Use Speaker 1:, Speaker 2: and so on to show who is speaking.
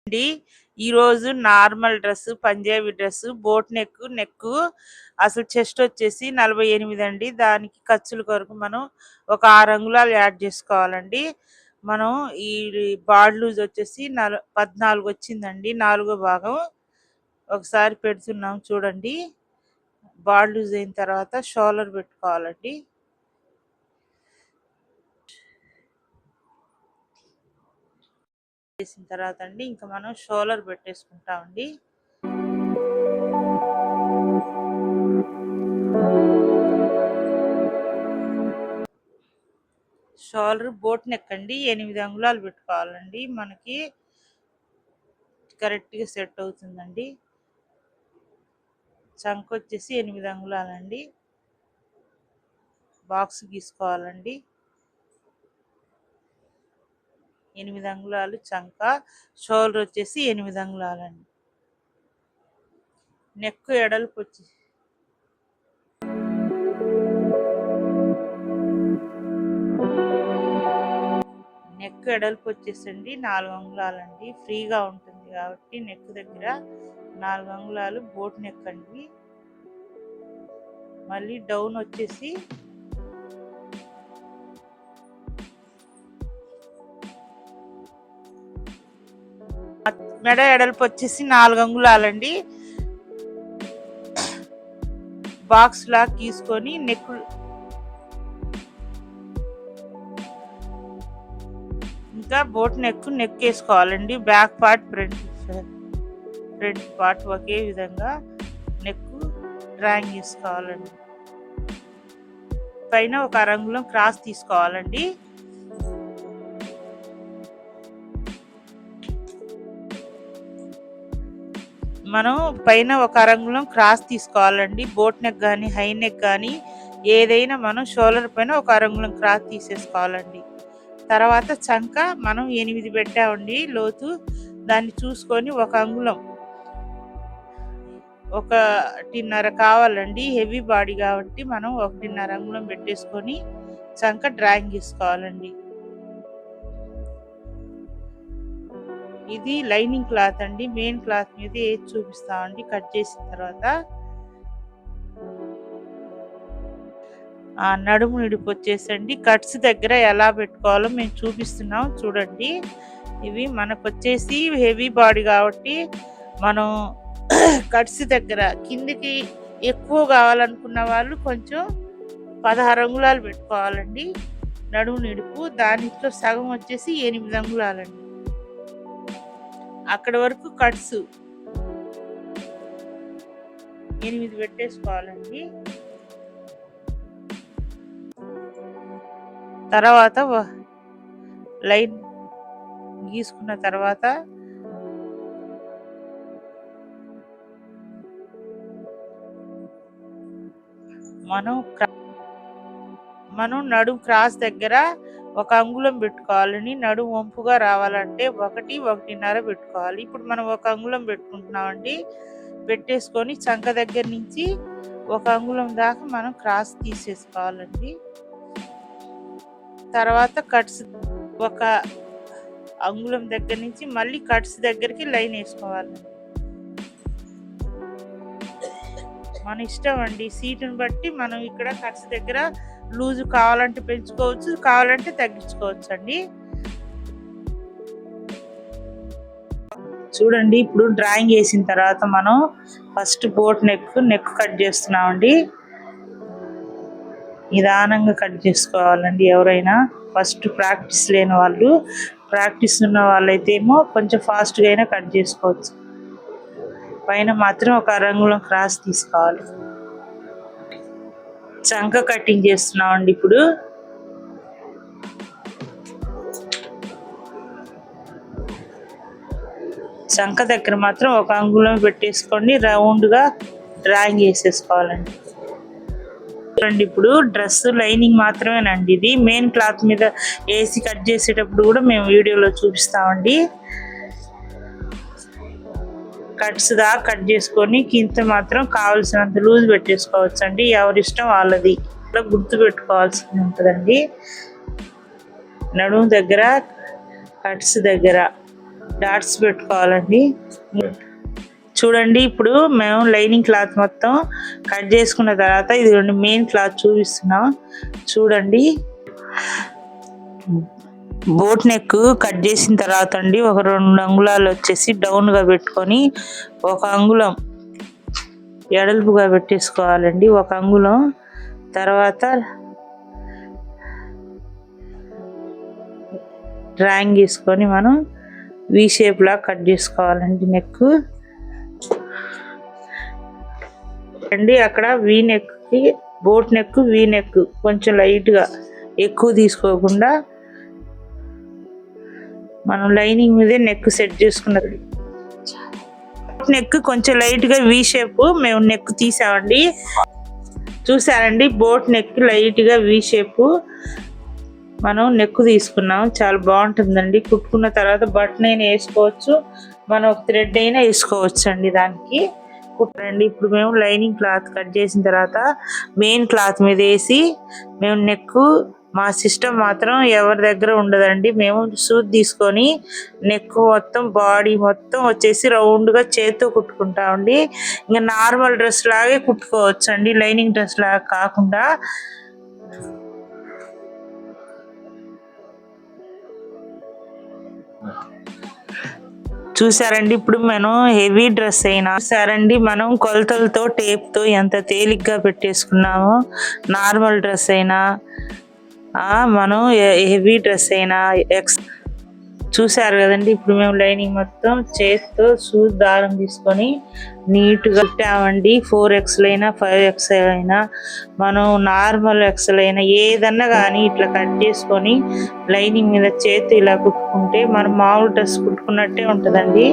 Speaker 1: అండి ఈ రోజు normal dress Punjabi dress boat neck అసలు చెస్ట్ వచ్చేసి 48 అండి. దానికి ఖర్చుల కొరకు మనం ఒక 6 అంగుళాలు యాడ్ చేసుకోవాలండి. మనం ఈ బాడ్ లూజ్ వచ్చేసి 14 వచ్చిందండి. 4వ భాగం ఒకసారి పెడుతున్నాం చూడండి. బాడ్ లూజ్ అయిన తర్వాత షోల్డర్ పెట్టుకోవాలండి. చేసిన తర్వాత అండి ఇంకా మనం షోల్డర్ పెట్టేసుకుంటామండి. షోల్డర్ బోట్ నెక్ అండి 8 అంగుళాలు పెట్టుకోవాలండి. మనకి కరెక్ట్గా సెట్ అవుతుందండి. చంక వచ్చేసి 8 అంగుళాలండి. బాక్స్ గీసుకోవాలండి. 8 అంగుళాలు చంక, షోల్డర్ వచ్చేసి 8 అంగుళాలండి. నెక్ ఎడల్పు వచ్చి నెక్ ఎడల్పు వచ్చేసండి 4 అంగుళాలండి. ఫ్రీగా ఉంటుంది కాబట్టి నెక్ దగ్గర 4 అంగుళాలు బోట్ నెక్ అండి. మళ్ళీ డౌన్ వచ్చేసి మెడ ఎడల్పు వచ్చేసి 4 అంగుళాలండి. బాక్స్ లాగా తీసుకొని నెక్ ఇంకా బోట్ నెక్ వేసుకోవాలండి. Back part front part okay విధంగా నెక్ డ్రాయింగ్ చేసుకోవాలండి. పైన ఒక 1 అంగుళం క్రాస్ తీసుకోవాలండి. మనం పైన ఒక 1 అంగుళం క్రాస్ తీసుకోవాలండి. బోట్ నెక్ కానీ హై నెక్ కానీ ఏదైనా మనం షోల్డర్ పైన ఒక 1 అంగుళం క్రాస్ తీసేసుకోవాలండి. తర్వాత చంక మనం 8 పెట్టామండి లోతు. దాన్ని చూసుకొని 1 అంగుళం 1.5 కావాలండి. హెవీ బాడీ కాబట్టి మనం 1.5 అంగుళం పెట్టేసుకొని చంక డ్రాయింగ్ చేసుకోవాలండి. ఇది లైనింగ్ క్లాత్ అండి. మెయిన్ క్లాత్ మీద వేసి చూపిస్తామండి. కట్ చేసిన తర్వాత నడుము నిడుపు వచ్చేసండి కట్స్ దగ్గర ఎలా పెట్టుకోవాలో మేము చూపిస్తున్నాం చూడండి. ఇవి మనకు వచ్చేసి హెవీ బాడీ కాబట్టి మనం కట్స్ దగ్గర కిందికి ఎక్కువ కావాలనుకున్న వాళ్ళు కొంచెం 16 అంగుళాలు పెట్టుకోవాలండి. నడుము నిడుపు దానిలో సగం వచ్చేసి 8 అంగుళాలండి. అక్కడ వరకు కట్స్ 8 పెట్టేసుకోవాలండి. తర్వాత లైన్ గీసుకున్న తర్వాత మనం నడుము క్రాస్ దగ్గర 1 అంగుళం పెట్టుకోవాలని. నడుము వంపుగా రావాలంటే 1.5 పెట్టుకోవాలి. ఇప్పుడు మనం 1 అంగుళం పెట్టుకుంటున్నామండి. పెట్టేసుకొని చంక దగ్గర నుంచి 1 అంగుళం దాకా మనం క్రాస్ తీసేసుకోవాలండి. తర్వాత కట్స్ 1 అంగుళం దగ్గర నుంచి మళ్ళీ కట్స్ దగ్గరికి లైన్ వేసుకోవాలండి. మన ఇష్టం అండి. సీటుని బట్టి మనం ఇక్కడ కట్స్ దగ్గర లూజు కావాలంటే పెంచుకోవచ్చు, కావాలంటే తగ్గించుకోవచ్చు అండి. చూడండి ఇప్పుడు డ్రాయింగ్ వేసిన తర్వాత మనం ఫస్ట్ బోట్ నెక్ కట్ చేస్తున్నామండి. నిదానంగా కట్ చేసుకోవాలండి. ఎవరైనా ఫస్ట్ ప్రాక్టీస్ లేని వాళ్ళు, ప్రాక్టీస్ ఉన్న వాళ్ళైతే ఏమో కొంచెం ఫాస్ట్గా అయినా కట్ చేసుకోవచ్చు. పైన మాత్రం 1 అంగుళం క్రాస్ తీసుకోవాలి. చంక కటింగ్ చేస్తున్నామండి. ఇప్పుడు చంక దగ్గర మాత్రం 1 అంగుళం పెట్టేసుకోండి. రౌండ్గా డ్రాయింగ్ వేసేసుకోవాలండి. చూడండి ఇప్పుడు డ్రెస్ లైనింగ్ మాత్రమేనండి. ఇది మెయిన్ క్లాత్ మీద వేసి కట్ చేసేటప్పుడు కూడా మేము వీడియోలో చూపిస్తామండి. కట్స్ దాకా కట్ చేసుకొని కింద మాత్రం కావాల్సినంత లూజ్ పెట్టేసుకోవచ్చు అండి. ఎవరిష్టం వాళ్ళది. ఇట్లా గుర్తు పెట్టుకోవాల్సి ఉంటుందండి. నడుము దగ్గర కట్స్ దగ్గర డాట్స్ పెట్టుకోవాలండి. చూడండి ఇప్పుడు మేము లైనింగ్ క్లాత్ మొత్తం కట్ చేసుకున్న తర్వాత ఇది మెయిన్ క్లాత్ చూపిస్తున్నాం చూడండి. బోట్ నెక్ కట్ చేసిన తర్వాత అండి ఒక 2 అంగుళాలు వచ్చేసి డౌన్ గా పెట్టుకొని 1 అంగుళం ఎడల్పుగా పెట్టేసుకోవాలండి. 1 అంగుళం తర్వాత డ్రాయింగ్ తీసుకొని మనం వి షేప్ లా కట్ చేసుకోవాలండి. నెక్ అండి అక్కడ వి నెక్ కి బోట్ నెక్ వి నెక్ కొంచెం లైట్ గా ఎక్కువ తీసుకోకుండా మనం లైనింగ్ మీదే నెక్ సెట్ చేసుకున్నది. నెక్ కొంచెం లైట్ గా వి షేప్ మేము నెక్ తీసామండి. చూసారండి బోట్ నెక్ లైట్ గా వి షేప్ మనం నెక్ తీసుకున్నాం. చాలా బాగుంటుందండి. కుట్టుకున్న తర్వాత బటన్ అయినా వేసుకోవచ్చు, మనం ఒక థ్రెడ్ అయినా వేసుకోవచ్చు అండి దానికి. కుట్టండి ఇప్పుడు మేము లైనింగ్ క్లాత్ కట్ చేసిన తర్వాత మెయిన్ క్లాత్ మీద వేసి మేము నెక్ మా సిస్టమ్ మాత్రం ఎవరి దగ్గర ఉండదండి. మేము సూది తీసుకొని నెక్ మొత్తం బాడీ మొత్తం వచ్చేసి రౌండ్ గా చేత్తో కుట్టుకుంటామండి. ఇంకా నార్మల్ డ్రెస్ లాగే కుట్టుకోవచ్చు అండి, లైనింగ్ డ్రెస్ లాగా కాకుండా. చూసారండి ఇప్పుడు మనం హెవీ డ్రెస్ అయినా చూసారండి మనం కొలతలతో టేప్ తో ఎంత తేలిగ్గా పెట్టేసుకున్నామో. నార్మల్ డ్రెస్ అయినా మనం హెవీ డ్రెస్ అయినా చూసారు కదండి. ఇప్పుడు మేము లైనింగ్ మొత్తం చేతితో సూది దారం తీసుకొని నీట్ గా కుట్టామండి. 4XL అయినా 5XL అయినా మనం నార్మల్ XL అయినా ఏదన్నా కానీ ఇట్లా కట్ చేసుకొని లైనింగ్ మీద చేతి ఇలా కుట్టుకుంటే మనం మామూలు డ్రెస్ కుట్టుకున్నట్టే ఉంటదండి.